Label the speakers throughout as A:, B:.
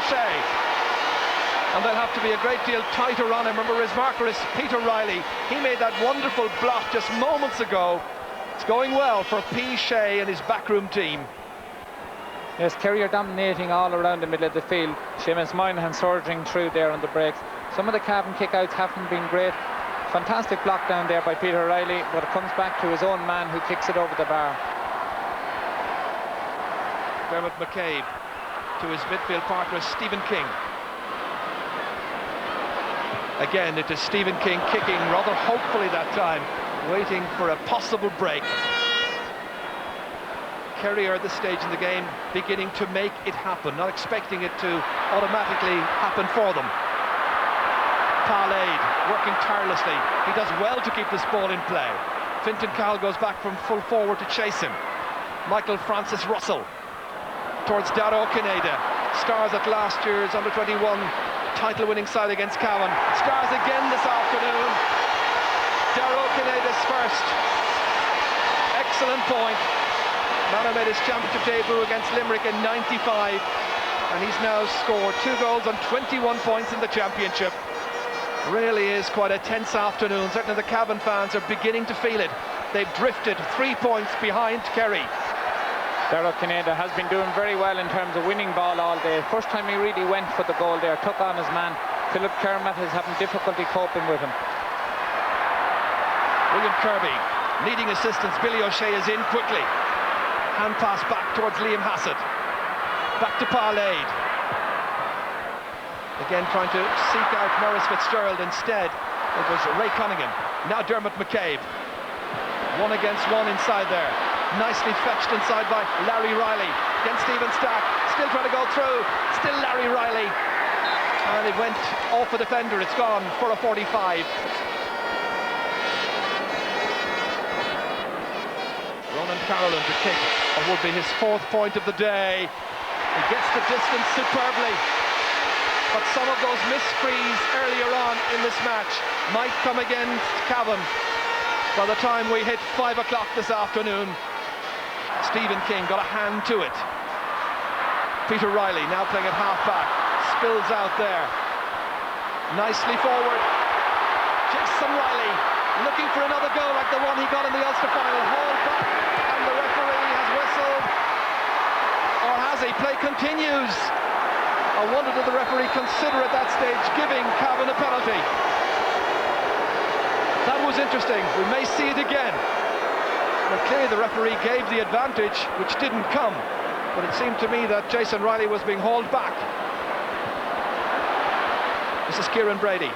A: O'Shea. And they'll have to be a great deal tighter on him. Remember, his marker is Peter Riley. He made that wonderful block just moments ago. It's going well for P. Shea and his backroom team.
B: Yes, Kerry are dominating all around the middle of the field. Seamus Moynihan surging through there on the breaks. Some of the Cavan kick-outs haven't been great. Fantastic block down there by Peter Riley, but it comes back to his own man who kicks it over the bar.
A: Dermot McCabe to his midfield partner Stephen King. Again, it is Stephen King kicking rather hopefully that time, waiting for a possible break. Kerry are at this stage in the game beginning to make it happen, not expecting it to automatically happen for them. Palaid working tirelessly. He does well to keep this ball in play. Fintan Cowell goes back from full forward to chase him. Michael Francis Russell towards Dara Kineda. Stars at last year's under-21 title-winning side against Cavan. Stars again this afternoon. Dara Kineda's first. Excellent point. Manor made his championship debut against Limerick in '95, and he's now scored 2 goals and 21 points in the championship. Really is quite a tense afternoon. Certainly the Cavan fans are beginning to feel it. They've drifted 3 points behind Kerry.
B: Dara Kineda has been doing very well in terms of winning ball all day. First time he really went for the goal there, took on his man. Philip Kermit is having difficulty coping with him.
A: William Kirby needing assistance. Billy O'Shea is in quickly. Hand pass back towards Liam Hassett. Back to Palaid. Again trying to seek out Maurice Fitzgerald. Instead it was Ray Cunningham. Now Dermot McCabe. 1 against 1 inside there. Nicely fetched inside by Larry Riley. Against Stephen Stack. Still trying to go through. Still Larry Riley. And it went off a defender. It's gone for a 45. Ronan Carolan to kick what would be his 4th point of the day. He gets the distance superbly. But some of those misfrees earlier on in this match might come against Cavan by the time we hit 5 o'clock this afternoon. Stephen King got a hand to it. Peter Riley now playing at half-back. Spills out there. Nicely forward. Jason Riley looking for another goal like the one he got in the Ulster final. Hauled back, and the referee has whistled. Or has he? Play continues. I wonder did the referee consider at that stage giving Cavan a penalty. That was interesting. We may see it again. Well, clearly the referee gave the advantage, which didn't come. But it seemed to me that Jason Riley was being hauled back. This is Kieran Brady.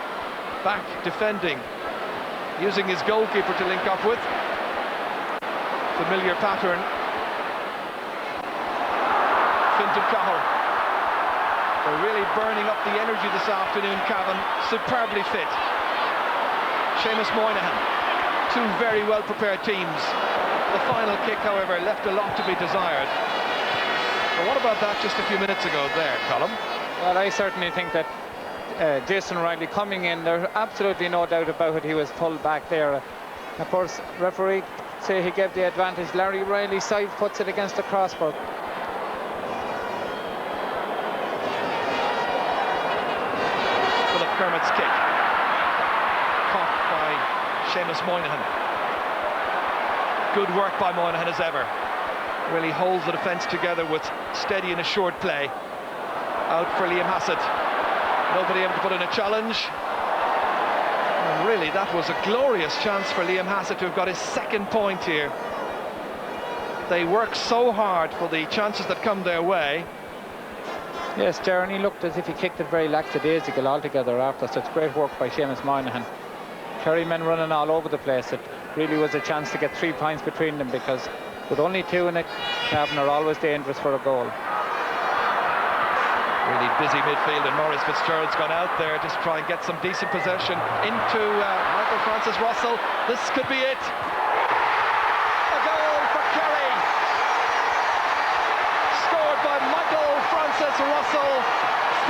A: Back defending. Using his goalkeeper to link up with. Familiar pattern. Fintan Cahal. They're really burning up the energy this afternoon, Cavan. Superbly fit. Seamus Moynihan. 2 very well prepared teams. The final kick, however, left a lot to be desired. But what about that just a few minutes ago there, Colm?
B: Well, I certainly think that Jason Riley coming in, there's absolutely no doubt about it, he was pulled back there. Of course, referee say he gave the advantage. Larry Riley side puts it against the crossbar.
A: Philip Kermit's kick. Caught by Seamus Moynihan. Good work by Moynihan as ever. Really holds the defence together with steady and assured play. Out for Liam Hassett. Nobody able to put in a challenge. And really, that was a glorious chance for Liam Hassett to have got his 2nd point here. They work so hard for the chances that come their way.
B: Yes, Darren, he looked as if he kicked it very lackadaisical altogether after such great work by Seamus Moynihan. Kerry men running all over the place. It really was a chance to get 3 points between them, because with only 2 in it, Cavan are always dangerous for a goal.
A: Really busy midfield, and Maurice Fitzgerald's gone out there just to try and get some decent possession into Michael Francis Russell. This could be it. A goal for Kerry. Scored by Michael Francis Russell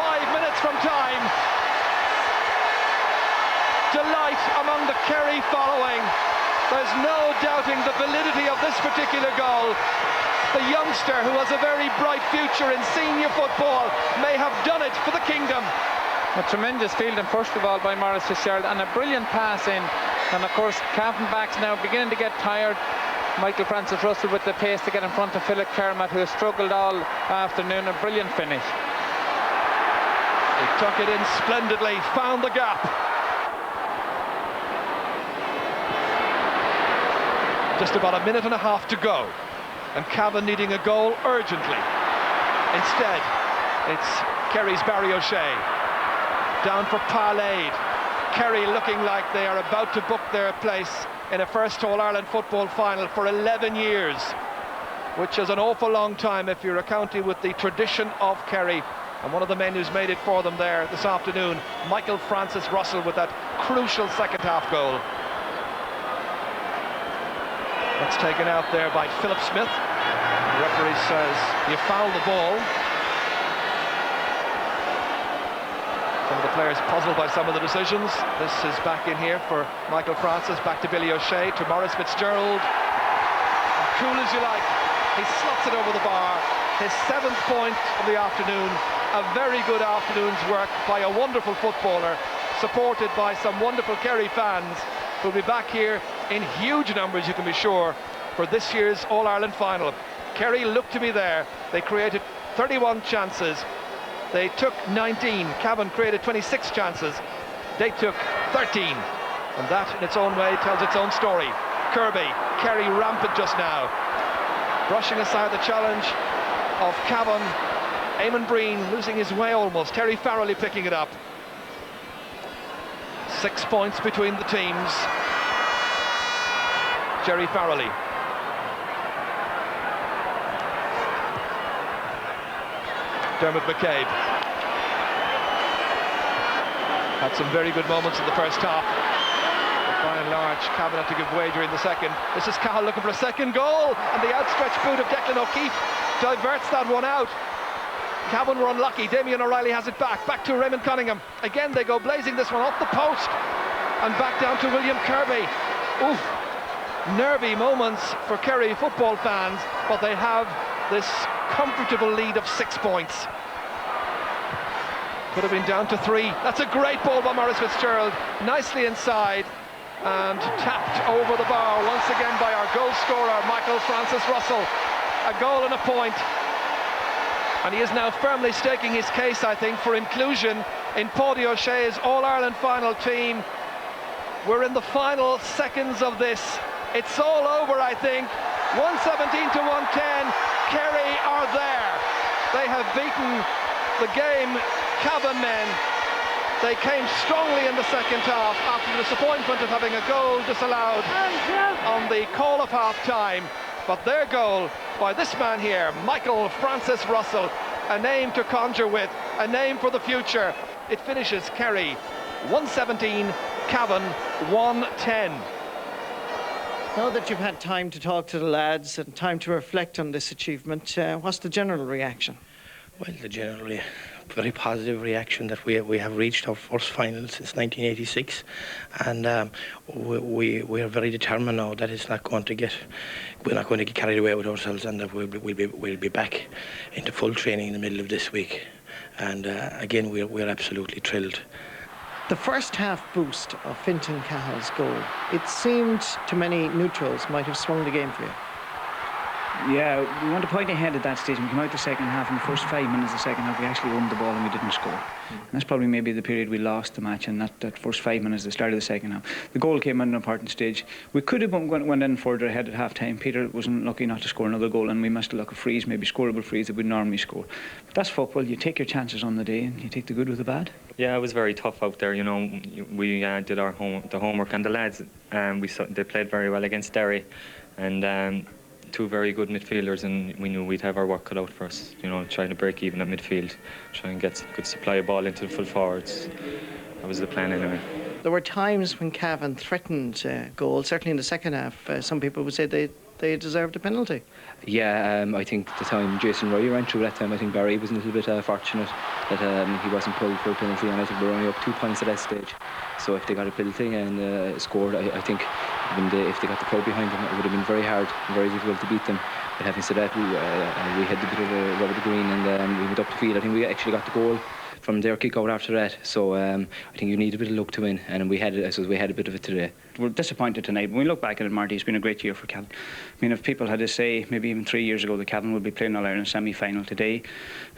A: 5 minutes from time. Delight among the Kerry following. There's no doubting the validity of this particular goal. the youngster who has a very bright future in senior football, may have done it for the kingdom.
B: A tremendous fielding, first of all, by Maurice Fitzgerald, and a brilliant pass in. And of course, Cavan backs now beginning to get tired. Michael Francis Russell with the pace to get in front of Philip Kermit, who has struggled all afternoon. A brilliant finish.
A: He took it in splendidly, found the gap. Just about a minute and a half to go, and Cavan needing a goal urgently. Instead, it's Kerry's Barry O'Shea. Down for Parlade. Kerry looking like they are about to book their place in a first All-Ireland football final for 11 years, which is an awful long time if you're a county with the tradition of Kerry. And one of the men who's made it for them there this afternoon, Michael Francis Russell, with that crucial second half goal. That's taken out there by Philip Smith. The referee says you fouled the ball. Some of the players puzzled by some of the decisions. This is back in here for Michael Francis, back to Billy O'Shea, to Maurice Fitzgerald. And cool as you like, he slots it over the bar. His 7th point of the afternoon. A very good afternoon's work by a wonderful footballer, supported by some wonderful Kerry fans, who'll be back here in huge numbers, you can be sure, for this year's All-Ireland final. Kerry looked to be there. They created 31 chances. They took 19. Cavan created 26 chances. They took 13. And that, in its own way, tells its own story. Kirby, Kerry rampant just now. Brushing aside the challenge of Cavan. Eamon Breen losing his way almost. Terry Farrelly picking it up. 6 points between the teams. Jerry Farrelly. Dermot McCabe. Had some very good moments in the first half. But by and large, Cavan had to give way during the second. This is Cahill looking for a second goal, and the outstretched boot of Declan O'Keefe diverts that one out. Cavan were unlucky. Damien O'Reilly has it back to Raymond Cunningham. Again, they go blazing this one off the post, and back down to William Kirby. Oof. Nervy moments for Kerry football fans, but they have this comfortable lead of 6 points. Could have been down to 3. That's a great ball by Maurice Fitzgerald, nicely inside and tapped over the bar once again by our goal scorer Michael Francis Russell. A goal and a point, and he is now firmly staking his case, I think, for inclusion in Paddy O'Shea's All-Ireland final team. We're in the final seconds of this. It's all over, I think. 117 to 110. Kerry are there. They have beaten the game Cavan men. They came strongly in the second half after the disappointment of having a goal disallowed on the call of half-time. But their goal by this man here, Michael Francis Russell, a name to conjure with, a name for the future. It finishes Kerry 117, Cavan 110.
C: Now that you've had time to talk to the lads and time to reflect on this achievement, what's the general reaction?
D: Well, the generally very positive reaction that we have reached our first final since 1986, and we are very determined now that we're not going to get carried away with ourselves, and that we'll be back into full training in the middle of this week. And again, we're absolutely thrilled.
C: The first half boost of Fintan Cahill's goal, it seemed to many neutrals might have swung the game for you.
E: Yeah, we went a point ahead at that stage. We came out the second half. In the first 5 minutes of the second half, we actually owned the ball and we didn't score. And that's probably maybe the period we lost the match, and that first 5 minutes at the start of the second half. The goal came at an important stage. We could have went in further ahead at half time. Peter wasn't lucky not to score another goal, and we missed a look of frees, maybe scoreable frees that we'd normally score. But that's football. You take your chances on the day and you take the good with the bad.
F: Yeah, it was very tough out there. You know, we did our homework, and the lads they played very well against Derry, and two very good midfielders, and we knew we'd have our work cut out for us. You know, trying to break even at midfield, try and get good supply of ball into the full forwards. That was the plan anyway.
C: There were times when Cavan threatened goals. Certainly in the second half, some people would say they deserved a penalty.
G: Yeah, I think the time Jason Roy ran through that time, I think Barry was a little bit fortunate that he wasn't pulled for a penalty, and I think we're only up 2 points at that stage. So if they got a penalty and scored, I think if they got the crowd behind them, it would have been very hard, very difficult to beat them. But having said that, we had a bit of a rub of the green, and we went up the field. I think we actually got the goal from their kick out after that. So I think you need a bit of luck to win, and we had a bit of it today.
E: We're disappointed tonight. When we look back at it, Marty, it's been a great year for Cavan. I mean, if people had to say, maybe even 3 years ago, that Cavan would be playing All-Ireland semi-final today,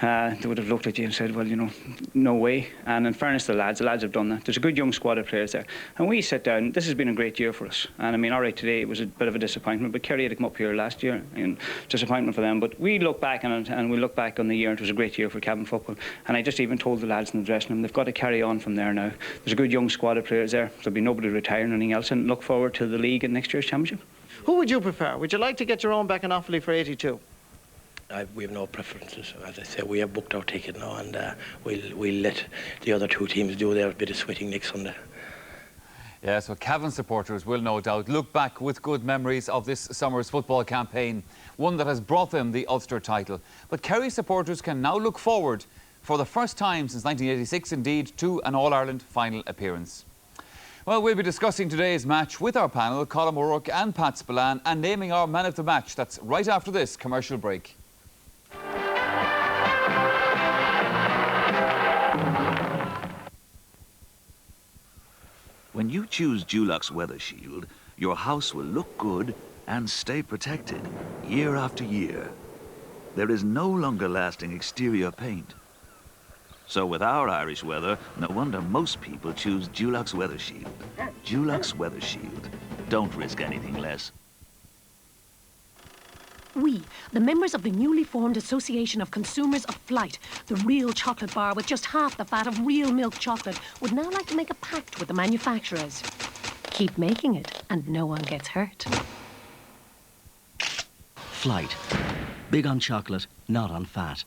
E: they would have looked at you and said, well, you know, no way. And in fairness to the lads have done that. There's a good young squad of players there. And we sit down, this has been a great year for us. And I mean, all right, today it was a bit of a disappointment, but Kerry had to come up here last year, and disappointment for them. But we look back on it, and we look back on the year, and it was a great year for Cavan football. And I just even told the lads in the dressing room, they've got to carry on from there now. There's a good young squad of players there. There'll be nobody retiring or anything else, and look forward to the league and next year's championship.
C: Who would you prefer? Would you like to get your own back in Offaly for 82?
D: We have no preferences. As I say, we have booked our ticket now, and we'll let the other two teams do their bit of sweating next Sunday.
H: Yeah, so Cavan supporters will no doubt look back with good memories of this summer's football campaign, one that has brought them the Ulster title. But Kerry supporters can now look forward, for the first time since 1986 indeed, to an All-Ireland final appearance. Well, we'll be discussing today's match with our panel, Colm O'Rourke and Pat Spillane, and naming our man of the match. That's right after this commercial break.
I: When you choose Dulux Weather Shield, your house will look good and stay protected year after year. There is no longer lasting exterior paint. So with our Irish weather, no wonder most people choose Dulux Weather Shield. Dulux Weather Shield. Don't risk anything less.
J: We, the members of the newly formed Association of Consumers of Flight, the real chocolate bar with just half the fat of real milk chocolate, would now like to make a pact with the manufacturers. Keep making it, and no one gets hurt.
K: Flight. Big on chocolate, not on fat.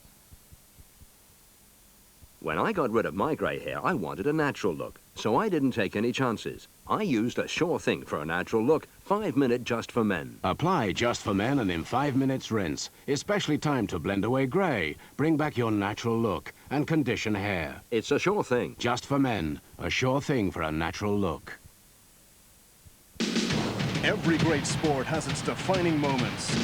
L: When I got rid of my grey hair, I wanted a natural look, so I didn't take any chances. I used a sure thing for a natural look, 5-minute Just for Men.
M: Apply Just for Men and in 5 minutes rinse. Especially timed to blend away grey, bring back your natural look, and condition hair.
L: It's a sure thing.
M: Just for Men, a sure thing for a natural look.
N: Every great sport has its defining moments.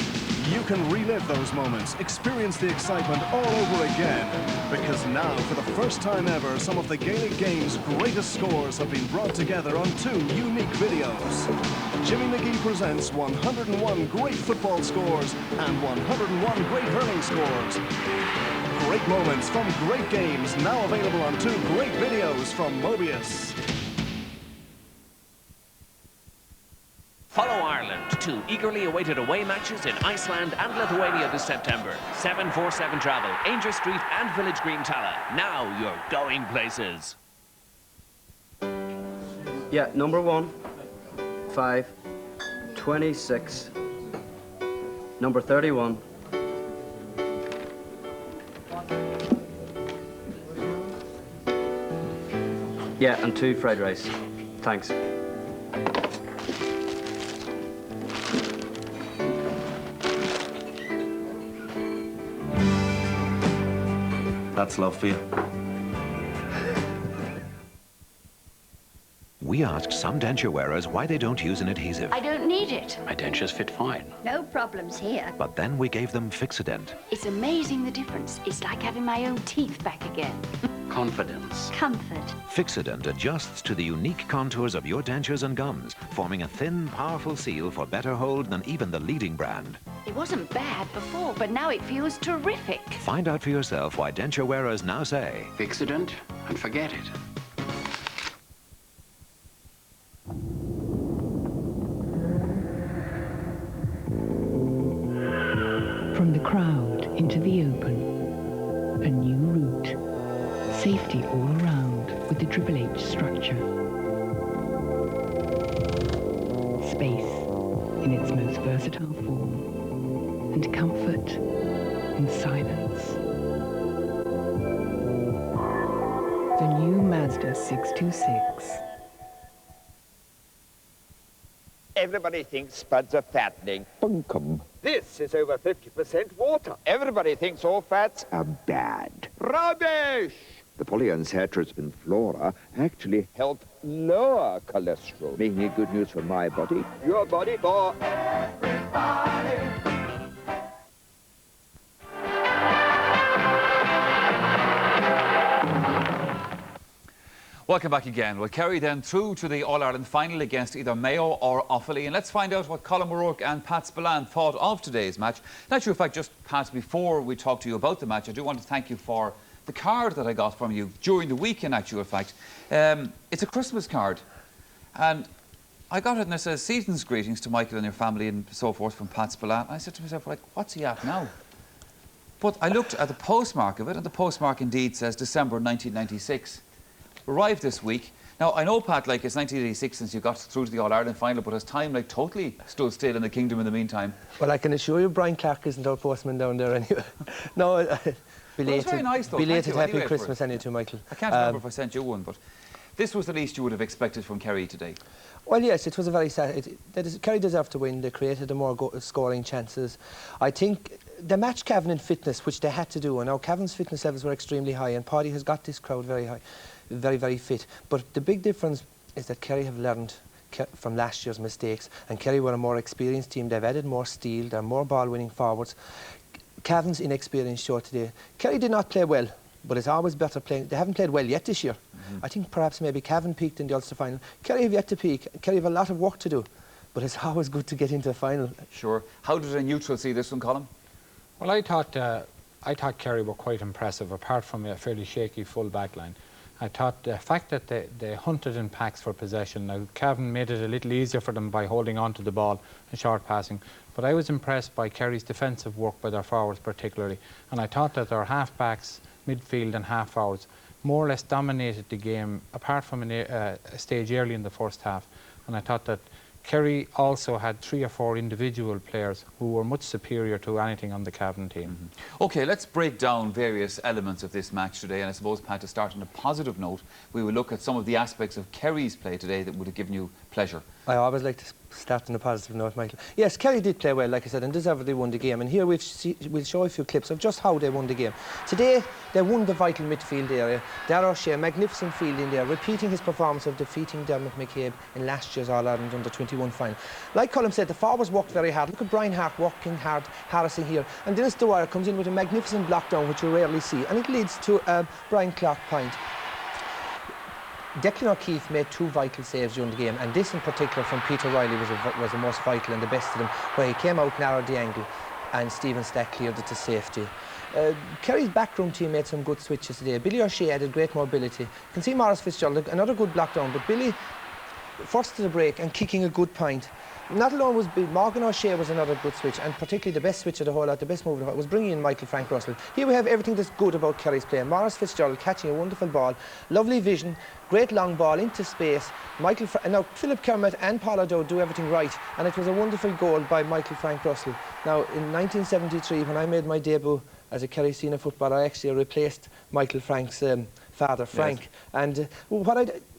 N: You can relive those moments, experience the excitement all over again. Because now, for the first time ever, some of the Gaelic Games' greatest scores have been brought together on 2 unique videos. Jimmy McGee presents 101 great football scores and 101 great hurling scores. Great moments from great games, now available on 2 great videos from Mobius.
O: Follow Ireland to eagerly awaited away matches in Iceland and Lithuania this September. 747 Travel, Ainger Street and Village Green Tala. Now you're going places.
P: Yeah, number 1, 5, 26, number 31. Yeah, and 2 fried rice. Thanks.
Q: That's love for you.
R: We asked some denture wearers why they don't use an adhesive.
S: I don't need it.
R: My dentures fit fine.
S: No problems here.
R: But then we gave them Fixodent.
S: It's amazing the difference. It's like having my own teeth back again.
R: Confidence.
S: Comfort.
R: Fixodent adjusts to the unique contours of your dentures and gums, forming a thin, powerful seal for better hold than even the leading brand.
S: It wasn't bad before, but now it feels terrific.
R: Find out for yourself why denture wearers now say,
T: Fixodent and forget it.
U: From the crowd into the open, a new route. Safety all around with the Triple H structure. Space in its most versatile form, and comfort in silence. The new Mazda 626.
V: Everybody thinks spuds are fattening.
W: Bunkum.
V: This is over 50% water.
W: Everybody thinks all fats are bad.
V: Rubbish!
A: The polyunsaturates flora actually help lower cholesterol, making it good news for my body, your body, for everybody.
H: Welcome back again. Well, Kerry then through to the All-Ireland final against either Mayo or Offaly. And let's find out what Colin O'Rourke and Pat Spillane thought of today's match. In actual fact, just Pat, before we talk to you about the match, I do want to thank you for the card that I got from you during the week, in actual fact. It's a Christmas card. And I got it and it says, "Season's greetings to Michael and your family," and so forth, from Pat Spillane. I said to myself, like, what's he at now? But I looked at the postmark of it, and the postmark indeed says December 1996. Arrived this week. Now, I know, Pat, like, it's 1986 since you got through to the All-Ireland final, but has time, like, totally stood still in the kingdom in the meantime?
B: Well, I can assure you Brian Clark isn't our postman down there anyway. No, belated,
H: very nice, though.
B: belated happy
H: anyway
B: Christmas anyway to Michael.
H: I can't remember if I sent you one, but this was the least you would have expected from Kerry today.
B: Well, yes, it was a very sad... Kerry deserved to win. They created the more scoring chances. I think they matched Cavan in fitness, which they had to do. And now Cavan's fitness levels were extremely high, and Paddy has got this crowd very high. Very, very fit. But the big difference is that Kerry have learned from last year's mistakes, and Kerry were a more experienced team. They've added more steel, they're more ball-winning forwards. Cavan's inexperience showed today. Kerry did not play well, but it's always better playing. They haven't played well yet this year. I think perhaps maybe Cavan peaked in the Ulster final. Kerry have yet to peak. Kerry have a lot of work to do, but it's always good to get into a final.
H: Sure. How did a neutral see this one, Colin?
W: Well, I thought Kerry were quite impressive, apart from a fairly shaky full back line. I thought the fact that they hunted in packs for possession. Now, Cavan made it a little easier for them by holding on to the ball and short passing. But I was impressed by Kerry's defensive work by their forwards particularly. And I thought that their half-backs, midfield and half-forwards more or less dominated the game, apart from a stage early in the first half. And I thought that Kerry also had 3 or 4 individual players who were much superior to anything on the Cavan team.
H: OK, let's break down various elements of this match today. And I suppose, Pat, to start on a positive note, we will look at some of the aspects of Kerry's play today that would have given you pleasure.
B: I always like to start on a positive note, Michael. Yes, Kerry did play well, like I said, and deservedly won the game. And here we'll show a few clips of just how they won the game. Today, they won the vital midfield area. Darragh O'Shea, magnificent fielding there, repeating his performance of defeating Dermot McCabe in last year's All-Ireland Under-21 final. Like Colin said, the forwards worked very hard. Look at Brian Hart working hard, harassing here. And Dennis Dwyer comes in with a magnificent block down, which you rarely see. And it leads to a Brian Clark point. Declan O'Keefe made 2 vital saves during the game, and this in particular from Peter Riley was the most vital and the best of them, where he came out, narrowed the angle, and Stephen Stack cleared it to safety. Kerry's backroom team made some good switches today. Billy O'Shea added great mobility. You can see Maurice Fitzgerald, another good block down, but Billy first to the break and kicking a good point. Not alone was Morgan O'Shea was another good switch, and particularly the best switch of the whole lot, the best move of the whole, was bringing in Michael Frank Russell. Here we have everything that's good about Kerry's play. Maurice Fitzgerald catching a wonderful ball, lovely vision, great long ball into space. And now Philip Kermit and Paul O'Dowd do everything right, and it was a wonderful goal by Michael Frank Russell. Now, in 1973, when I made my debut as a Kerry senior footballer, I actually replaced Michael Frank's father, Frank. Yes. And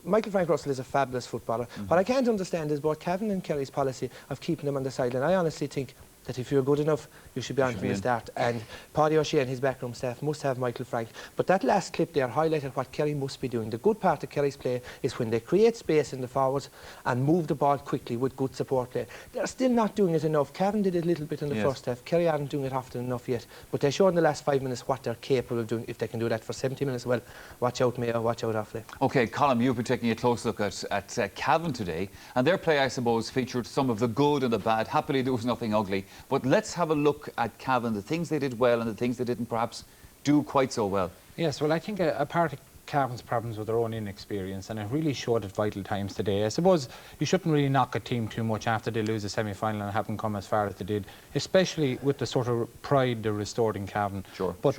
B: Michael Frank Russell is a fabulous footballer. What I can't understand is both Cavan and Kerry's policy of keeping them on the sideline. I honestly think that if you're good enough, you should be on from the start. And Paddy O'Shea and his backroom staff must have Michael Frank. But that last clip there highlighted what Kerry must be doing. The good part of Kerry's play is when they create space in the forwards and move the ball quickly with good support play. They're still not doing it enough. Cavan did it a little bit in the first half. Kerry aren't doing it often enough yet. But they showed in the last 5 minutes what they're capable of doing. If they can do that for 70 minutes, well, watch out Mayo, watch out Offaly.
H: OK, Colin, you've been taking a close look at Cavan today. And their play, I suppose, featured some of the good and the bad. Happily, there was nothing ugly. But let's have a look at Cavan, the things they did well and the things they didn't perhaps do quite so well.
W: Yes, well, I think a part of Cavan's problems with their own inexperience, and it really showed at vital times today. I suppose you shouldn't really knock a team too much after they lose a semi-final and haven't come as far as they did, especially with the sort of pride they restored in Cavan. But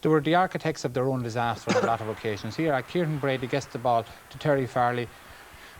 W: they were the architects of their own disaster on a lot of occasions. Here, Kieran Brady gets the ball to Terry Farley.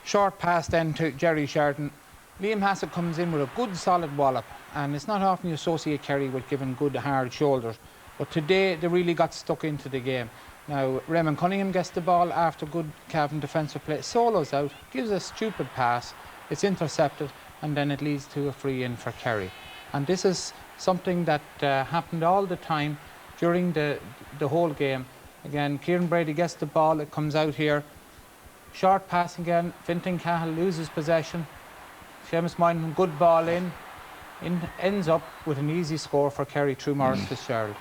W: Short pass then to Jerry Sheridan. Liam Hassett comes in with a good solid wallop, and it's not often you associate Kerry with giving good hard shoulders, but today they really got stuck into the game. Now Raymond Cunningham gets the ball after good Cavan defensive play, solos out, gives a stupid pass, it's intercepted, and then it leads to a free in for Kerry. And this is something that happened all the time during the whole game. Again, Kieran Brady gets the ball, it comes out here. Short pass again, Fintan Cahill loses possession. Seamus Moynihan, good ball in, ends up with an easy score for Kerry through Maurice Fitzgerald.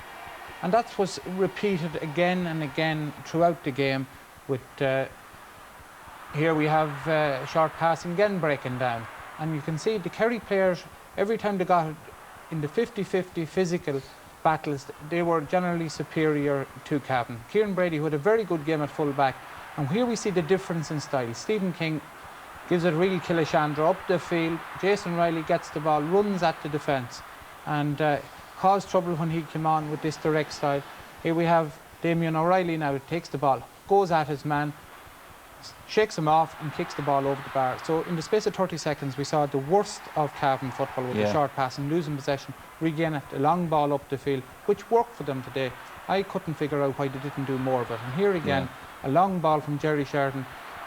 W: And that was repeated again and again throughout the game with, here we have short passing again breaking down. And you can see the Kerry players, every time they got it in the 50-50 physical battles, they were generally superior to Cavan. Kieran Brady, who had a very good game at full back, and here we see the difference in style. Stephen King gives it really Killishandra up the field. Jason Riley gets the ball, runs at the defence, and caused trouble when he came on with this direct style. Here we have Damien O'Reilly now, takes the ball, goes at his man, shakes him off and kicks the ball over the bar. So in the space of 30 seconds we saw the worst of Cavan football with the short pass and losing possession, regain it, a long ball up the field, which worked for them today. I couldn't figure out why they didn't do more of it. And here again, a long ball from Jerry Sheridan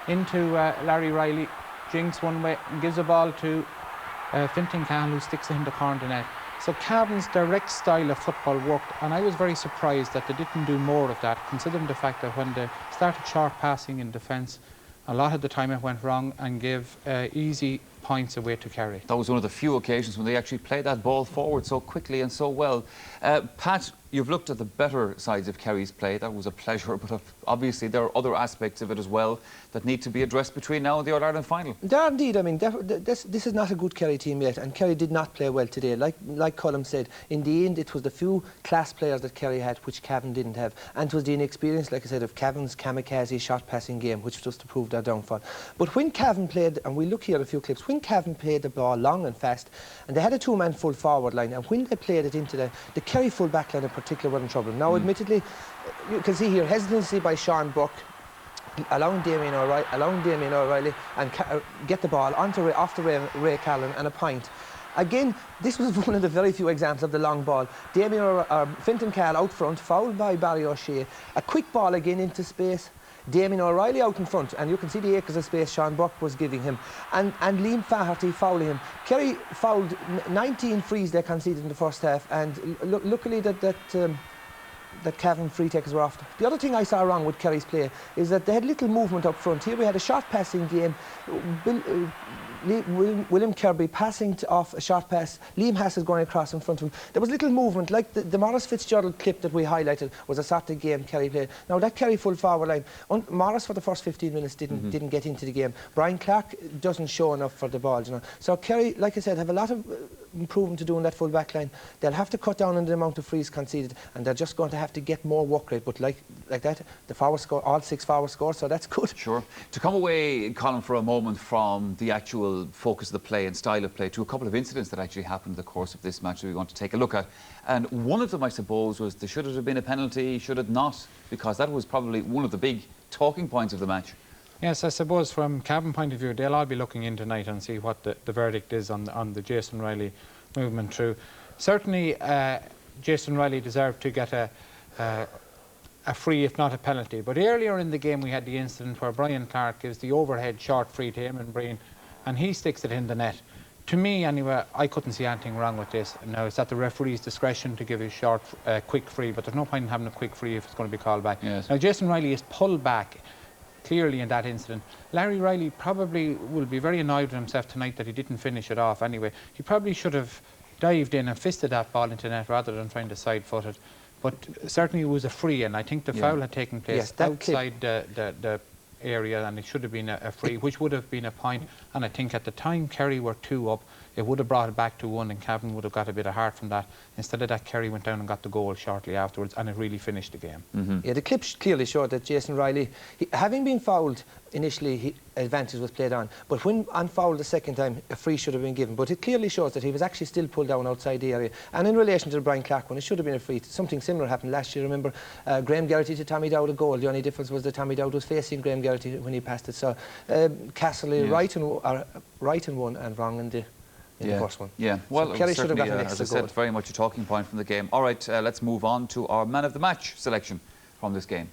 W: into Larry Riley, jinks one way and gives a ball to Fintan Cahill, who sticks it in the corner of the net. So Cavan's direct style of football worked, and I was very surprised that they didn't do more of that, considering the fact that when they started short passing in defence, a lot of the time it went wrong and gave easy points away to Kerry.
H: That was one of the few occasions when they actually played that ball forward so quickly and so well. Pat, you've looked at the better sides of Kerry's play. That was a pleasure, but obviously there are other aspects of it as well that need to be addressed between now and the All-Ireland final.
B: There are indeed. I mean, this is not a good Kerry team yet, and Kerry did not play well today. Like Colm said, in the end it was the few class players that Kerry had which Cavan didn't have, and it was the inexperience, like I said, of Cavan's kamikaze shot passing game, which just proved their downfall. But when Cavan played, and we look here at a few clips, when Cavan played the ball long and fast, and they had a two-man full forward line, and when they played it into the Kerry full back line in particular were in trouble. Now, admittedly, you can see here hesitancy by Sean Buck, allowing Damien O'Reilly and get the ball off to Ray Callan and a point. Again, this was one of the very few examples of the long ball. Fintan Cahill out front, fouled by Barry O'Shea. A quick ball again into space. Damien O'Reilly out in front, and you can see the acres of space Sean Buck was giving him, and Liam Faherty fouling him. Kerry fouled 19 frees they conceded in the first half, and luckily that Cavan free takers were off. The other thing I saw wrong with Kerry's play is that they had little movement up front. Here we had a short passing game. William Kirby passing off a short pass. Liam Hassett going across in front of him. There was little movement, like the Maurice Fitzgerald clip that we highlighted was a sort of game Kerry played. Now that Kerry full forward line, Maurice for the first 15 minutes didn't get into the game. Brian Clark doesn't show enough for the ball, you know. So Kerry, like I said, have a lot of improvement to do in that full back line. They'll have to cut down on the amount of frees conceded, and they're just going to have to get more work rate. But like that, the forward score, all 6 forward scores, so that's good.
H: Sure. To come away, Colin, for a moment from the actual focus of the play and style of play to a couple of incidents that actually happened in the course of this match that we want to take a look at. And one of them, I suppose, was should it have been a penalty, should it not? Because that was probably one of the big talking points of the match.
W: Yes, I suppose from Cavan point of view, they'll all be looking in tonight and see what the verdict is on the Jason Riley movement through. Certainly, Jason Riley deserved to get a free, if not a penalty. But earlier in the game, we had the incident where Brian Clark gives the overhead short free to him and Breen, and he sticks it in the net. To me, anyway, I couldn't see anything wrong with this. Now, it's at the referee's discretion to give a short, quick free, but there's no point in having a quick free if it's going to be called back.
H: Yes.
W: Now, Jason Riley is pulled back clearly in that incident. Larry Riley probably will be very annoyed with himself tonight that he didn't finish it off anyway. He probably should have dived in and fisted that ball into net rather than trying to side-foot it. But certainly it was a free, and I think the foul had taken place outside the area, and it should have been a free, which would have been a point. And I think at the time Kerry were 2 up, it would have brought it back to 1, and Cavan would have got a bit of heart from that. Instead of that, Kerry went down and got the goal shortly afterwards, and it really finished the game.
B: Yeah, the clip clearly showed that Jason Riley, having been fouled initially, advantage was played on, but when unfouled the second time, a free should have been given. But it clearly shows that he was actually still pulled down outside the area. And in relation to the Brian Clark one, it should have been a free. Something similar happened last year. Remember, Graham Geraghty to Tommy Dowd a goal. The only difference was that Tommy Dowd was facing Graham Geraghty when he passed it. So Castle right in one and wrong in the first one.
H: Yeah, well,
B: so Kerry should have got an
H: as
B: extra
H: I said,
B: goal.
H: very much a talking point from the game. All right, let's move on to our man of the match selection from this game.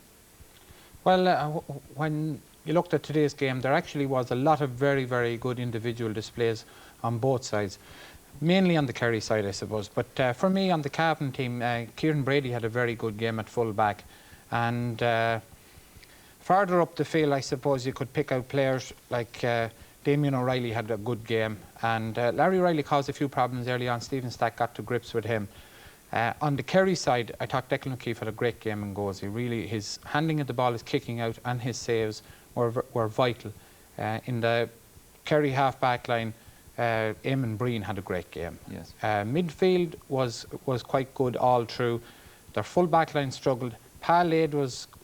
W: Well, when you looked at today's game, there actually was a lot of very, very good individual displays on both sides. Mainly on the Kerry side, I suppose. But for me, on the Cavan team, Kieran Brady had a very good game at full back. And further up the field, I suppose you could pick out players like Damien O'Reilly had a good game, and Larry Riley caused a few problems early on. Stephen Stack got to grips with him. On the Kerry side, I thought Declan O'Keefe had a great game in goals. His handling of the ball, his kicking out, and his saves were vital. In the Kerry half-back line, Eamon Breen had a great game.
H: Yes.
W: Midfield was quite good all through. Their full-back line struggled. Pal Laird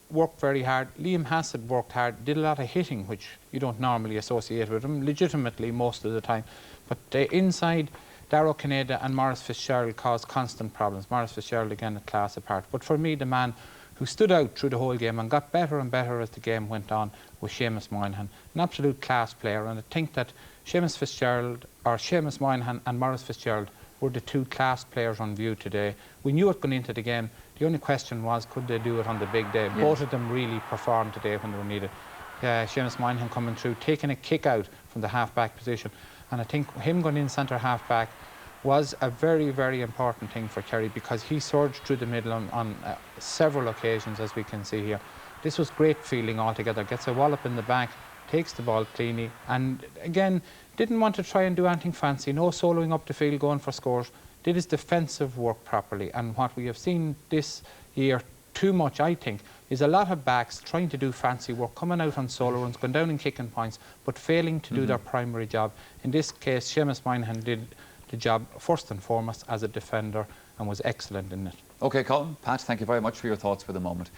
W: worked very hard. Liam Hassett worked hard, did a lot of hitting, which you don't normally associate with him, legitimately most of the time. But inside, Darrow Canada and Maurice Fitzgerald caused constant problems. Maurice Fitzgerald, again, a class apart. But for me, the man who stood out through the whole game and got better and better as the game went on was Seamus Moynihan, an absolute class player. And I think that Seamus Moynihan and Maurice Fitzgerald were the two class players on view today. We knew it going into the game. The only question was, could they do it on the big day? Yes. Both of them really performed today when they were needed. Seamus Moynihan coming through, taking a kick out from the half-back position. And I think him going in centre half-back was a very, very important thing for Kerry, because he surged through the middle on several occasions, as we can see here. This was great fielding altogether. Gets a wallop in the back, takes the ball cleanly, and again, didn't want to try and do anything fancy. No soloing up the field, going for scores. Did his defensive work properly. And what we have seen this year too much, I think, is a lot of backs trying to do fancy work, coming out on solo runs, going down and kicking points, but failing to do their primary job. In this case, Seamus Moynihan did the job first and foremost as a defender and was excellent in it.
H: OK, Colin, Pat, thank you very much for your thoughts for the moment.